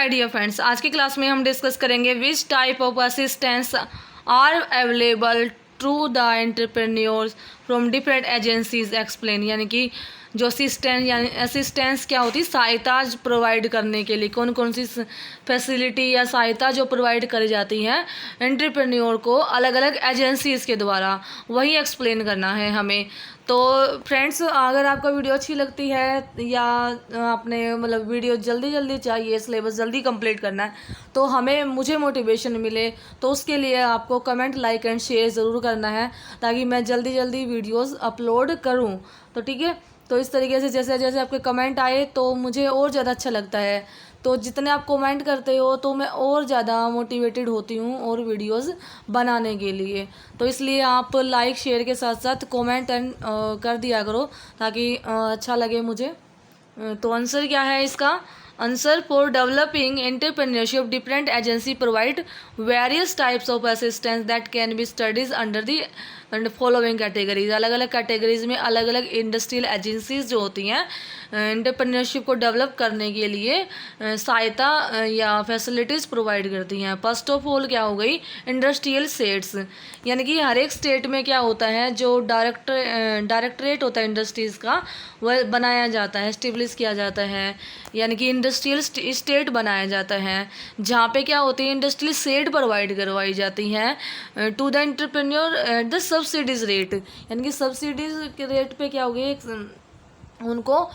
My dear friends, आज की class में हम डिस्कस करेंगे which type of assistance are available to the entrepreneurs from different agencies explain. यानी कि जो असिस्टेंस क्या होती है, सहायता प्रोवाइड करने के लिए कौन कौन सी फैसिलिटी या सहायता जो प्रोवाइड करी जाती है एंटरप्रेन्योर को अलग अलग एजेंसीज के द्वारा, वही एक्सप्लेन करना है हमें। तो फ्रेंड्स, अगर आपका वीडियो अच्छी लगती है या आपने मतलब वीडियो जल्दी चाहिए, सिलेबस जल्दी कंप्लीट करना है, तो मुझे मोटिवेशन मिले, तो उसके लिए आपको कमेंट, लाइक एंड शेयर ज़रूर करना है ताकि मैं जल्दी वीडियोस अपलोड करूं। तो ठीक है, तो इस तरीके से जैसे जैसे आपके कमेंट आए तो मुझे और ज़्यादा अच्छा लगता है। तो जितने आप कमेंट करते हो तो मैं और ज़्यादा मोटिवेटेड होती हूँ और वीडियोस बनाने के लिए। तो इसलिए आप लाइक शेयर के साथ साथ कमेंट एंड कर दिया करो ताकि अच्छा लगे मुझे। तो आंसर क्या है इसका? Answer for developing entrepreneurship different agency provide various types of assistance that can be studies under the following categories. अलग अलग कैटेगरीज में अलग अलग इंडस्ट्रियल एजेंसीज जो होती हैं एंटरप्रेन्योरशिप को डेवलप करने के लिए सहायता या फैसिलिटीज़ प्रोवाइड करती हैं। फर्स्ट ऑफ ऑल क्या हो गई? Industrial sets. यानी कि हर एक स्टेट में क्या होता है, जो डायरेक्टरेट होता है इंडस्ट्रीज़ का, वह बनाया जाता है, एस्टेब्लिश किया जाता है। यानी कि इंडस्ट्रियल स्टेट बनाया जाता है जहाँ पे क्या होती है, इंडस्ट्रियल सेट प्रोवाइड करवाई जाती हैं to the entrepreneur at the subsidies rate. यानी कि सब्सिडीज के रेट पे क्या हो गई, उनको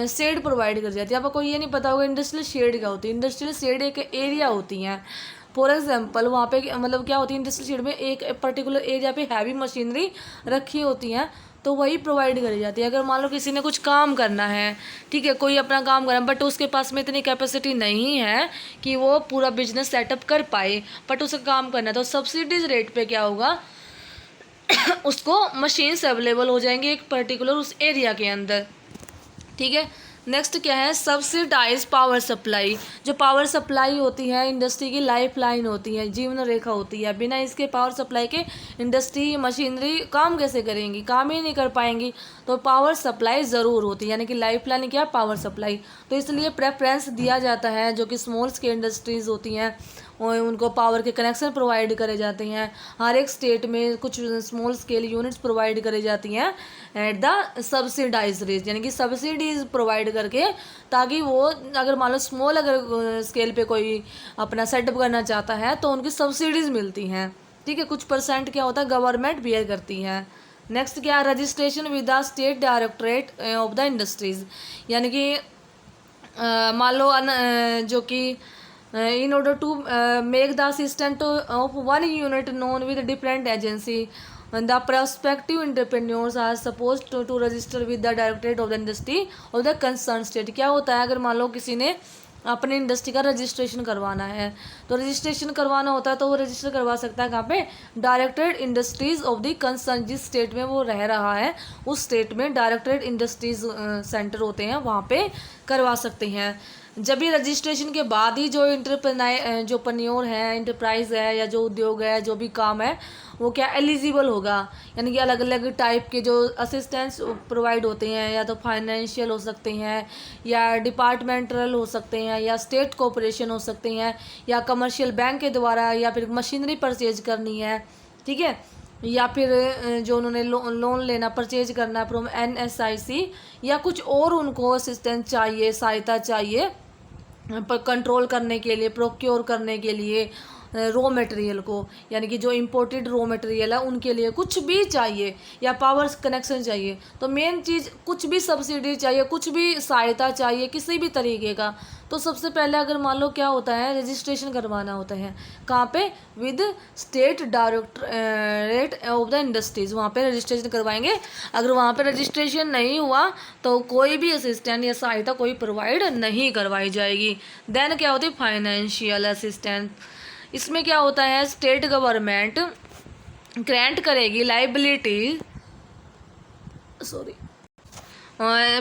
शेड प्रोवाइड कर जाती है। आपको ये नहीं पता होगा इंडस्ट्रियल शेड क्या होती है। इंडस्ट्रियल शेड एक एरिया होती हैं। फॉर एग्जांपल वहाँ पे मतलब क्या होती है, इंडस्ट्रियल शेड में एक पर्टिकुलर एरिया पे हैवी मशीनरी रखी होती हैं, तो वही प्रोवाइड करी जाती है। अगर मान लो किसी ने कुछ काम करना है, ठीक है, कोई अपना काम कर रहा है, बट उसके पास में इतनी कैपेसिटी नहीं है कि वो पूरा बिजनेस सेटअप कर पाए, बट उसे काम करना है, तो सब्सिडीज रेट पे क्या होगा उसको मशीन्स अवेलेबल हो जाएंगे एक पर्टिकुलर उस एरिया के अंदर। ठीक है, नेक्स्ट क्या है? Subsidise power supply. जो पावर सप्लाई होती है इंडस्ट्री की लाइफ लाइन होती है, जीवन रेखा होती है। बिना इसके पावर सप्लाई के इंडस्ट्री मशीनरी काम कैसे करेंगी, काम ही नहीं कर पाएंगी। तो पावर सप्लाई ज़रूर होती है, यानी कि लाइफ लाइन क्या? Power supply. तो इसलिए प्रेफरेंस दिया जाता है जो कि स्मॉल स्केल इंडस्ट्रीज़ होती हैं, और उनको पावर के कनेक्शन प्रोवाइड करे जाते हैं। हर एक स्टेट में कुछ स्मॉल स्केल यूनिट्स प्रोवाइड करी जाती हैं एट द सब्सिडाइज रेट, यानी कि सब्सिडीज प्रोवाइड करके, ताकि वो अगर मान लो स्मॉल अगर स्केल पे कोई अपना सेटअप करना चाहता है तो उनकी सब्सिडीज़ मिलती हैं। ठीक है, कुछ परसेंट क्या होता है गवर्नमेंट बियर करती है। नेक्स्ट क्या? Registration with the state directorate of the industries. यानी कि मान लो जो कि in order to make the assistant of one unit known with different agency, the prospective entrepreneurs are supposed to register with the directorate of the industry of the concerned state। क्या होता है, अगर मान लो किसी ने अपनी इंडस्ट्री का registration करवाना है, तो रजिस्ट्रेशन करवाना होता है तो वो रजिस्टर करवा सकता है कहाँ पे? Directorate industries of the concern. जिस स्टेट में वो रह रहा है उस स्टेट में डायरेक्टरेट इंडस्ट्रीज सेंटर होते हैं, वहाँ पे करवा सकते हैं। जब ये रजिस्ट्रेशन के बाद ही जो एंटरप्रेन्योर है, इंटरप्राइज है या जो उद्योग है, जो भी काम है, वो क्या एलिजिबल होगा। यानी कि अलग अलग टाइप के जो असिस्टेंस प्रोवाइड होते हैं, या तो फाइनेंशियल हो सकते हैं, या डिपार्टमेंटल हो सकते हैं, या स्टेट कॉर्पोरेशन हो सकते हैं, या कमर्शियल बैंक के द्वारा, या फिर मशीनरी परचेज करनी है, ठीक है, या फिर जो उन्होंने लोन लेना, परचेज करना है फ्रॉम NSIC, या कुछ और उनको असिस्टेंस चाहिए, सहायता चाहिए पर कंट्रोल करने के लिए, प्रोक्योर करने के लिए रॉ मटेरियल को, यानी कि जो इम्पोर्टेड रॉ मटेरियल है उनके लिए कुछ भी चाहिए, या पावर कनेक्शन चाहिए। तो मेन चीज़ कुछ भी सब्सिडी चाहिए, कुछ भी सहायता चाहिए किसी भी तरीके का, तो सबसे पहले अगर मान लो क्या होता है, रजिस्ट्रेशन करवाना होता है कहाँ पे? With state directorate of the industries. वहाँ पे रजिस्ट्रेशन करवाएंगे। अगर वहाँ पे रजिस्ट्रेशन नहीं हुआ तो कोई भी असिस्टेंट या सहायता कोई प्रोवाइड नहीं करवाई जाएगी। देन क्या होती है? Financial assistant. इसमें क्या होता है, स्टेट गवर्नमेंट ग्रांट करेगी लाइबिलिटी,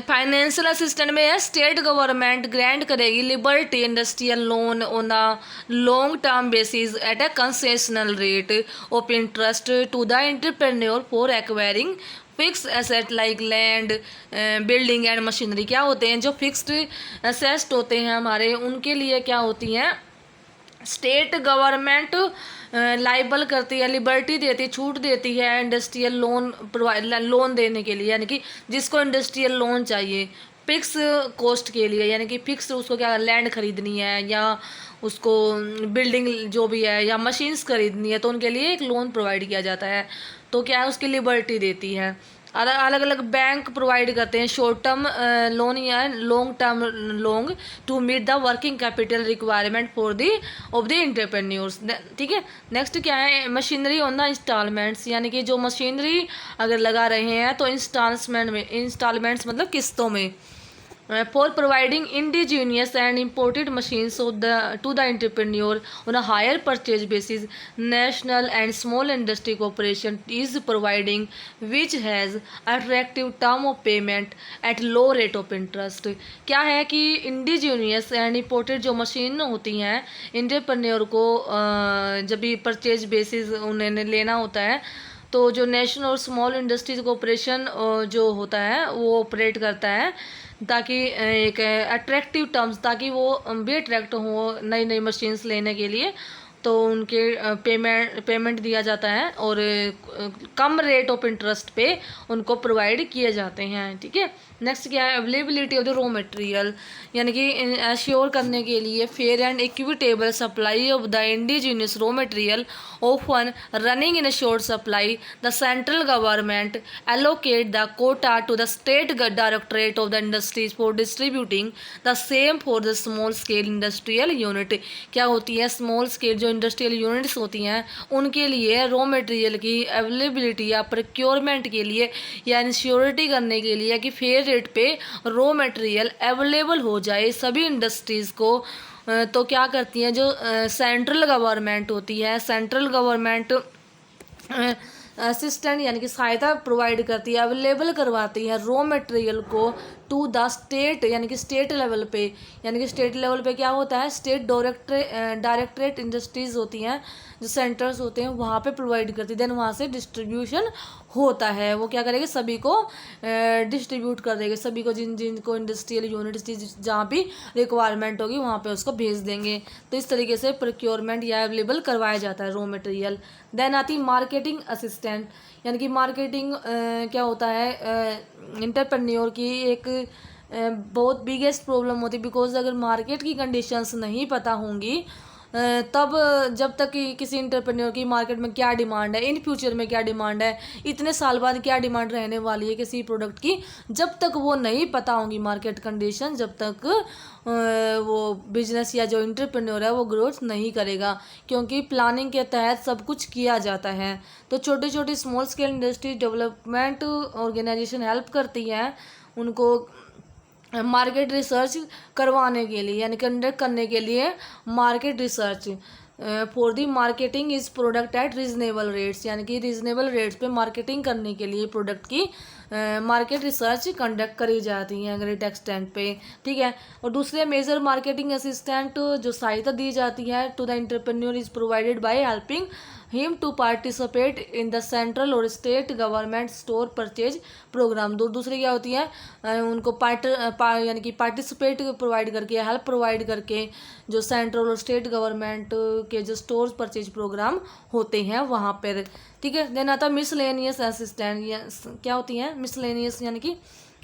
फाइनेंशियल असिस्टेंट में है, स्टेट गवर्नमेंट ग्रांट करेगी liberty industrial loan on a long term basis at a concessional rate of interest to the entrepreneur for acquiring fix asset like land, building and machinery क्या होते हैं, जो fixed asset होते हैं हमारे, उनके लिए क्या होती हैं, स्टेट गवर्नमेंट लाइबल करती है, लिबर्टी देती है, छूट देती है इंडस्ट्रियल लोन प्रोवाइड लोन देने के लिए, यानी कि जिसको इंडस्ट्रियल लोन चाहिए फिक्स कॉस्ट के लिए, यानी कि फिक्स उसको क्या लैंड खरीदनी है या उसको बिल्डिंग जो भी है या मशीन्स खरीदनी है, तो उनके लिए एक लोन प्रोवाइड किया जाता है। तो क्या है, उसकी लिबर्टी देती है। अलग अलग बैंक प्रोवाइड करते हैं शॉर्ट टर्म लोन या long term loan to meet the working capital requirement for the of the entrepreneurs. ठीक है, नेक्स्ट क्या है, मशीनरी ऑन द इंस्टॉलमेंट्स, यानी कि जो मशीनरी अगर लगा रहे हैं तो इंस्टॉलमेंट्स मतलब किस्तों में, for providing indigenous and imported machines to the entrepreneur on a higher purchase basis. National and Small Industry Corporation is providing, which has attractive term of payment at low rate of interest. क्या है कि indigenous and imported जो machine होती हैं entrepreneur को जब भी purchase basis उन्हें लेना होता है, तो जो नेशनल और स्मॉल इंडस्ट्रीज कॉरपोरेशन जो होता है वो ऑपरेट करता है, ताकि एक अट्रैक्टिव टर्म्स, ताकि वो भी अट्रैक्ट हो नई नई मशीन्स लेने के लिए, तो उनके पेमेंट दिया जाता है और कम रेट ऑफ इंटरेस्ट पे उनको प्रोवाइड किए जाते हैं। ठीक है, नेक्स्ट क्या है, availability of the raw material, यानी कि एश्योर करने के लिए fair and equitable supply of the indigenous raw material often running in short supply, the central government allocate the quota to the state directorate of the industries for distributing the same for the small scale industrial unit। क्या होती है, small scale जो industrial units होती हैं उनके लिए raw material की availability या प्रोक्योरमेंट के लिए या इंश्योरिटी करने के लिए कि फेयर रेट पे रॉ मटेरियल अवेलेबल हो जाए सभी इंडस्ट्रीज़ को। तो क्या करती हैं, जो सेंट्रल गवर्नमेंट होती है, सेंट्रल गवर्नमेंट असिस्टेंट यानी कि सहायता प्रोवाइड करती है, अवेलेबल करवाती है रॉ मटेरियल को टू द स्टेट, यानी कि स्टेट लेवल पे, यानी कि स्टेट लेवल पे क्या होता है, स्टेट डायरेक्टरेट इंडस्ट्रीज होती हैं, जो सेंटर्स होते हैं वहाँ पे प्रोवाइड करती है, देन वहाँ से डिस्ट्रीब्यूशन होता है, वो क्या करेंगे, सभी को डिस्ट्रीब्यूट कर देंगे, सभी को जिनको इंडस्ट्रियल यूनिट्स जहाँ भी रिक्वायरमेंट होगी वहाँ पे उसको भेज देंगे। तो इस तरीके से प्रोक्योरमेंट या अवेलेबल करवाया जाता है रॉ मटेरियल। देन आती मार्केटिंग असिस्टेंट, यानी कि मार्केटिंग क्या होता है, एंटरप्रेन्योर की एक बहुत बिगेस्ट प्रॉब्लम होती है, बिकॉज अगर मार्केट की कंडीशंस नहीं पता होंगी तब जब तक कि किसी इंटरप्रेन्योर की मार्केट में क्या डिमांड है, इन फ्यूचर में क्या डिमांड है, इतने साल बाद क्या डिमांड रहने वाली है किसी प्रोडक्ट की, जब तक वो नहीं पता होंगी मार्केट कंडीशन, जब तक वो बिजनेस या जो इंटरप्रेन्योर है वो ग्रोथ नहीं करेगा, क्योंकि प्लानिंग के तहत सब कुछ किया जाता है। तो छोटी छोटी small scale industry development organisation help करती है उनको मार्केट रिसर्च करवाने के लिए, यानी कंडक्ट करने के लिए market research for the marketing is product at reasonable rates, यानी कि रीजनेबल रेट्स पे मार्केटिंग करने के लिए प्रोडक्ट की मार्केट रिसर्च कंडक्ट करी जाती हैं ग्रेट एक्सटेंट पे। ठीक है, और दूसरे मेजर मार्केटिंग असिस्टेंट जो सहायता दी जाती है to the entrepreneur is provided by helping him to participate in the central और state government store purchase programme. दूसरी क्या होती है, उनको यानी कि पार्टिसिपेट प्रोवाइड करके, हेल्प प्रोवाइड करके जो सेंट्रल और स्टेट गवर्नमेंट के जो स्टोर परचेज प्रोग्राम होते हैं वहाँ पर। ठीक है, देन आता मिसलेनियस असिस्टेंट, क्या होती हैं मिसलेनियस, यानी कि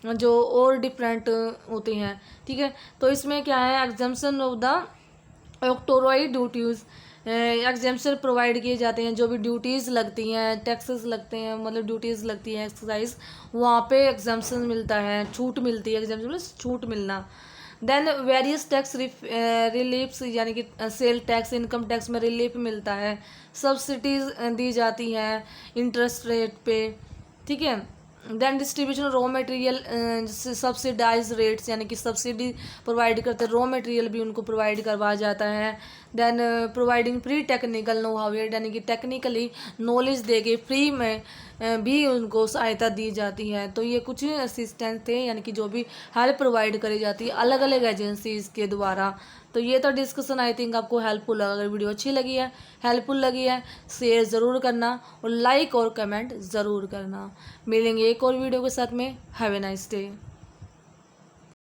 जो और डिफरेंट होते हैं। ठीक है, तो इसमें क्या है, exemption of the octroi duties, exemption provide किए जाते हैं, जो भी ड्यूटीज़ लगती हैं, टैक्सेस लगते हैं, मतलब ड्यूटीज़ लगती हैं एक्सरसाइज, वहाँ पे एग्जाम्पशन मिलता है, छूट मिलती है, एग्जाम्पशन मतलब छूट मिलना। देन वेरियस टैक्स रिलीफ्स, यानी कि सेल टैक्स, इनकम टैक्स में रिलीफ मिलता है, सब्सिडीज दी जाती हैं इंटरेस्ट रेट पे। ठीक है, then distribution raw material subsidized rates, यानी कि सब्सिडी प्रोवाइड करते रॉ मटेरियल भी उनको प्रोवाइड करवाया जाता है। Then providing free technical know how, यानी कि टेक्निकली नॉलेज दे के फ्री में भी उनको सहायता दी जाती है। तो ये कुछ असिस्टेंट थे, यानी कि जो भी हेल्प प्रोवाइड करी जाती है अलग अलग एजेंसीज के द्वारा। तो ये तो डिस्कशन आई थिंक आपको हेल्पफुल लगा। अगर वीडियो अच्छी लगी है, हेल्पफुल लगी है, शेयर ज़रूर करना और लाइक और कमेंट ज़रूर करना। मिलेंगे एक और वीडियो के साथ में। Have a nice day.